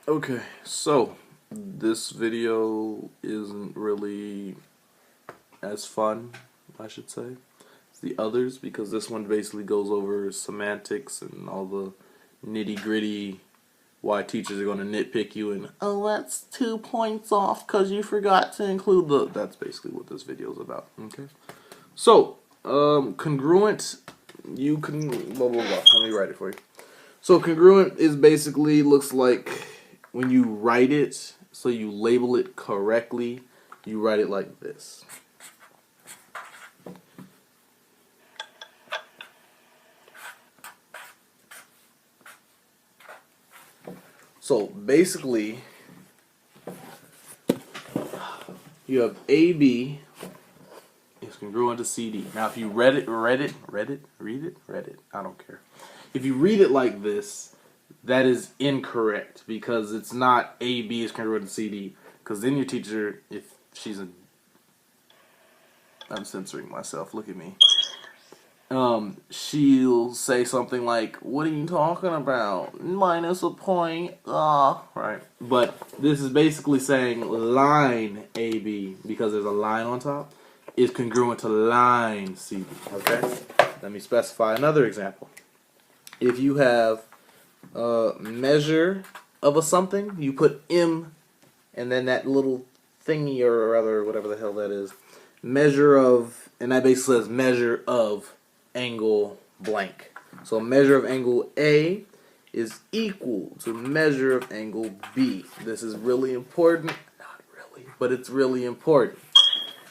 Okay, so this video isn't really as fun, I should say, as the others because this one basically goes over semantics and all the nitty gritty why teachers are going to nitpick you and, oh, that's 2 points off because you forgot to include the. That's basically what this video is about, okay? So, congruent, you can, blah, blah, blah. Let me write it for you. So congruent is basically looks like when you write it, so you label it correctly, you write it like this. So basically, you have AB is congruent to CD. Now if you read it, I don't care. If you read it like this, that is incorrect because it's not AB is congruent to CD. Because then your teacher, if she's a, I'm censoring myself. Look at me. She'll say something like, "What are you talking about? Minus a point." Right. But this is basically saying line AB because there's a line on top is congruent to line CD. Okay. Let me specify another example. If you have a measure of a something, you put M and then that little thingy or other, whatever the hell that is, measure of, and that basically says measure of angle blank. So measure of angle A is equal to measure of angle B. This is really important. Not really, but it's really important.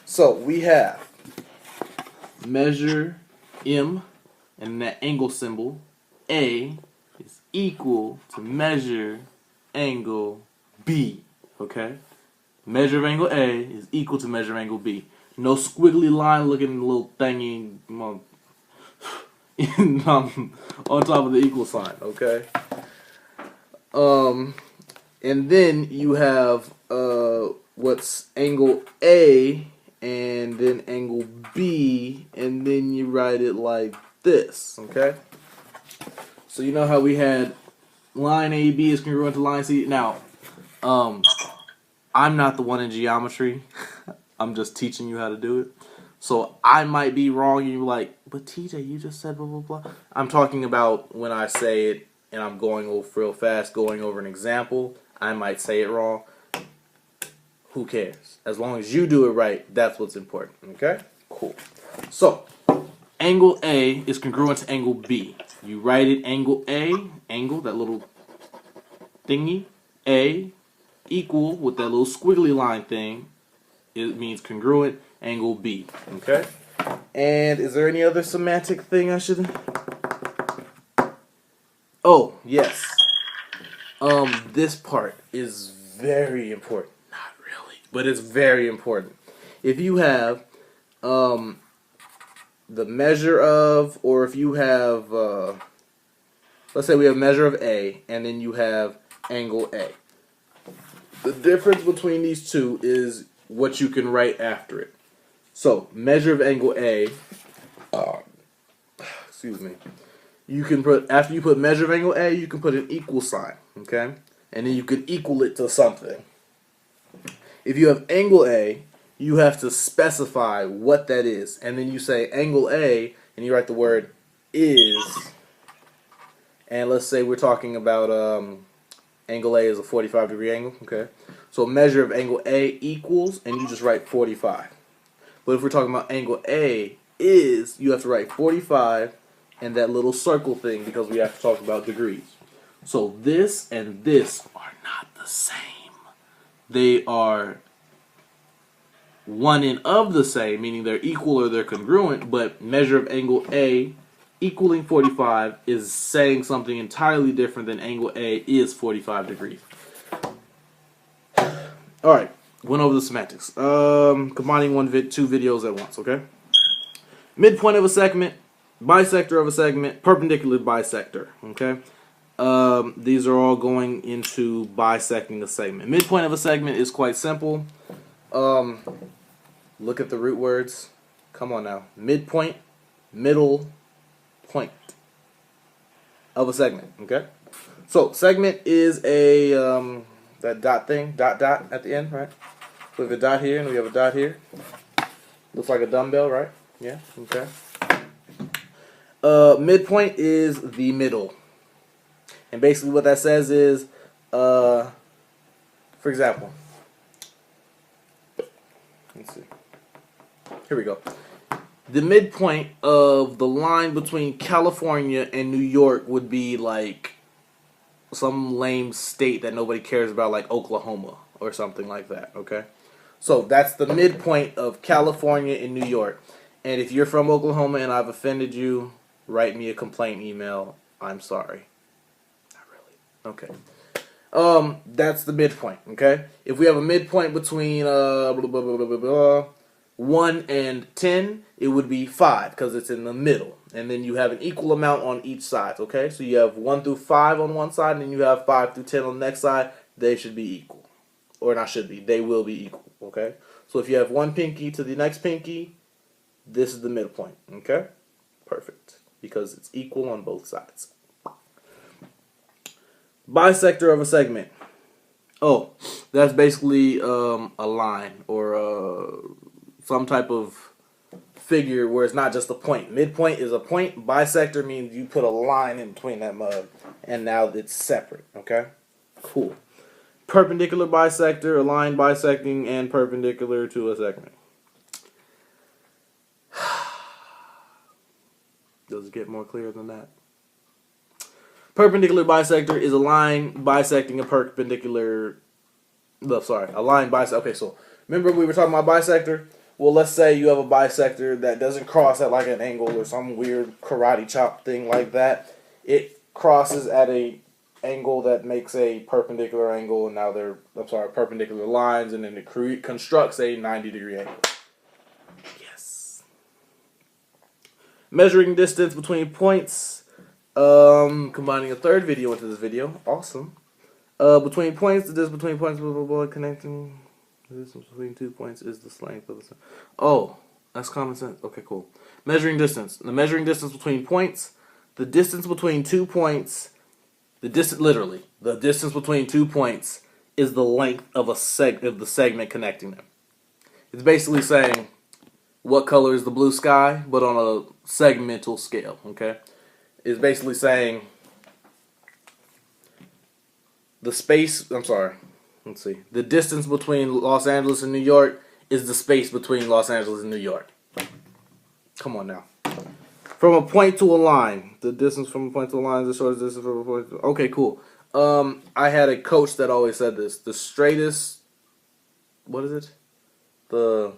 So we have measure M and that angle symbol A is equal to measure angle B. Okay? Measure of angle A is equal to measure of angle B. No squiggly line looking little thingy on top of the equal sign, okay? And then you have what's angle A and then angle B, and then you write it like this, okay? So you know how we had line AB is congruent to line C. Now, I'm not the one in geometry. I'm just teaching you how to do it. So I might be wrong and you're like, but TJ, you just said blah, blah, blah. I'm talking about when I say it and I'm going over real fast, going over an example, I might say it wrong. Who cares? As long as you do it right, that's what's important. Okay? Cool. So, angle A is congruent to angle B. You write it angle A, angle, that little thingy, A, equal with that little squiggly line thing. It means congruent angle B. Okay? And is there any other semantic thing I should... Oh, yes. This part is very important. Not really, but it's very important. If you have the measure of, or if you have, let's say we have measure of A, and then you have angle A. The difference between these two is what you can write after it. So, measure of angle A, excuse me, you can put, after you put measure of angle A, you can put an equal sign, okay? And then you can equal it to something. If you have angle A, you have to specify what that is. And then you say angle A, and you write the word is. And let's say we're talking about angle A is a 45-degree angle, okay? So measure of angle A equals, and you just write 45. But if we're talking about angle A is, you have to write 45 and that little circle thing because we have to talk about degrees. So this and this are not the same. They are one and of the same, meaning they're equal or they're congruent, but measure of angle A equaling 45 is saying something entirely different than angle A is 45 degrees. Alright, went over the semantics. Combining two videos at once, okay? Midpoint of a segment, bisector of a segment, perpendicular bisector, okay? These are all going into bisecting a segment. Midpoint of a segment is quite simple. Look at the root words. Come on now. Midpoint, middle, point of a segment, okay? So segment is a that dot thing, dot at the end, right? We have a dot here and we have a dot here. Looks like a dumbbell, right? Yeah. Okay. Midpoint is the middle, and basically what that says is, for example, let's see. Here we go. The midpoint of the line between California and New York would be like some lame state that nobody cares about, like Oklahoma or something like that, okay? So that's the midpoint of California and New York. And if you're from Oklahoma and I've offended you, write me a complaint email. I'm sorry. Not really. Okay. That's the midpoint, okay? If we have a midpoint between 1 and 10, it would be 5 because it's in the middle. And then you have an equal amount on each side, okay? So you have 1 through 5 on one side, and then you have 5 through 10 on the next side. They should be equal. Or not should be. They will be equal, okay? So if you have one pinky to the next pinky, this is the midpoint, okay? Perfect. Because it's equal on both sides. Bisector of a segment. Oh, that's basically a line or some type of figure where it's not just a point. Midpoint is a point. Bisector means you put a line in between that mug, and now it's separate. Okay? Cool. Perpendicular bisector, a line bisecting and perpendicular to a segment. Does it get more clear than that? Perpendicular bisector is a line bisecting a perpendicular. No, sorry, a line bisect. Okay, so remember we were talking about bisector? Well, let's say you have a bisector that doesn't cross at like an angle or some weird karate chop thing like that. It crosses at a angle that makes a perpendicular angle, and now perpendicular lines, and then it constructs a 90-degree angle. Yes. Measuring distance between points. Combining a third video into this video. Awesome. Between points, the distance between points, blah, blah, blah, connecting. The distance between 2 points is the length of the. Oh, that's common sense. Okay, cool. Measuring distance. The measuring distance between points. The distance between 2 points. The distance between 2 points is the length of the segment connecting them. It's basically saying what color is the blue sky, but on a segmental scale. Okay, it's basically saying the space. I'm sorry. Let's see. The distance between Los Angeles and New York is the space between Los Angeles and New York. Come on now. From a point to a line. The distance from a point to a line is the shortest distance from a point to... Okay, cool. I had a coach that always said this. The straightest... What is it? The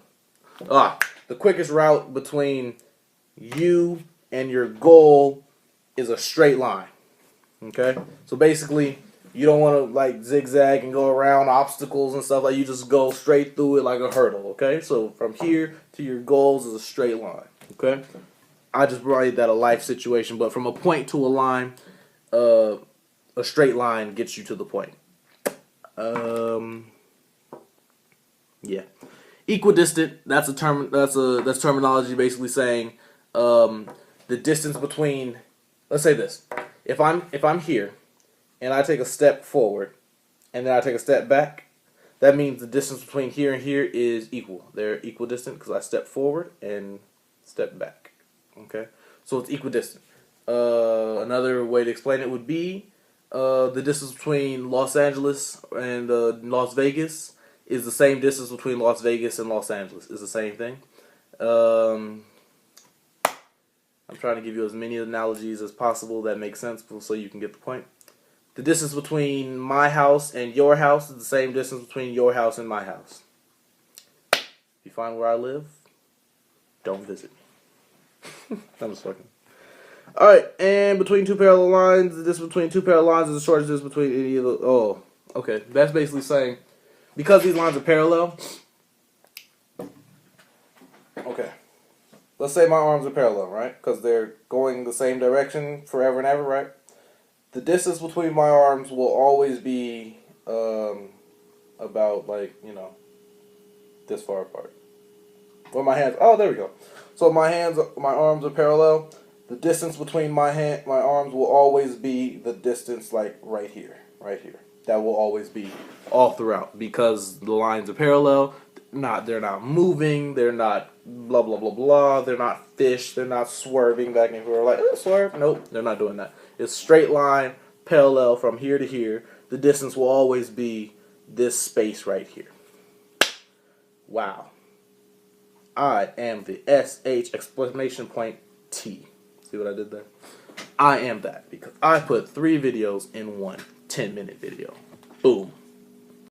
quickest route between you and your goal is a straight line. Okay? So basically... You don't want to like zigzag and go around obstacles and stuff. Like you just go straight through it like a hurdle. Okay, so from here to your goals is a straight line. Okay, I just brought that a life situation, but from a point to a line, a straight line gets you to the point. Yeah, equidistant. That's a term. That's terminology basically saying the distance between. Let's say this. If I'm here. And I take a step forward, and then I take a step back, that means the distance between here and here is equal. They're equidistant because I step forward and step back. Okay? So it's equidistant. Another way to explain it would be the distance between Los Angeles and Las Vegas is the same distance between Las Vegas and Los Angeles. It's the same thing. I'm trying to give you as many analogies as possible that make sense so you can get the point. The distance between my house and your house is the same distance between your house and my house. If you find where I live, don't visit me. I'm just fucking. Alright, and between two parallel lines, the distance between two parallel lines is the shortest distance between any of the... Oh, okay. That's basically saying, because these lines are parallel... Okay. Let's say my arms are parallel, right? Because they're going the same direction forever and ever, right? The distance between my arms will always be about, like, you know, this far apart. Or my hands. Oh, there we go. So my arms are parallel. The distance between my arms will always be the distance like right here. That will always be all throughout because the lines are parallel. They're not moving. They're not blah blah blah blah. They're not fish. They're not swerving back and forth like swerve. Nope, they're not doing that. It's straight line, parallel from here to here. The distance will always be this space right here. Wow. I am the SH exclamation point T. See what I did there? I am that because I put 3 videos in one 10-minute video. Boom.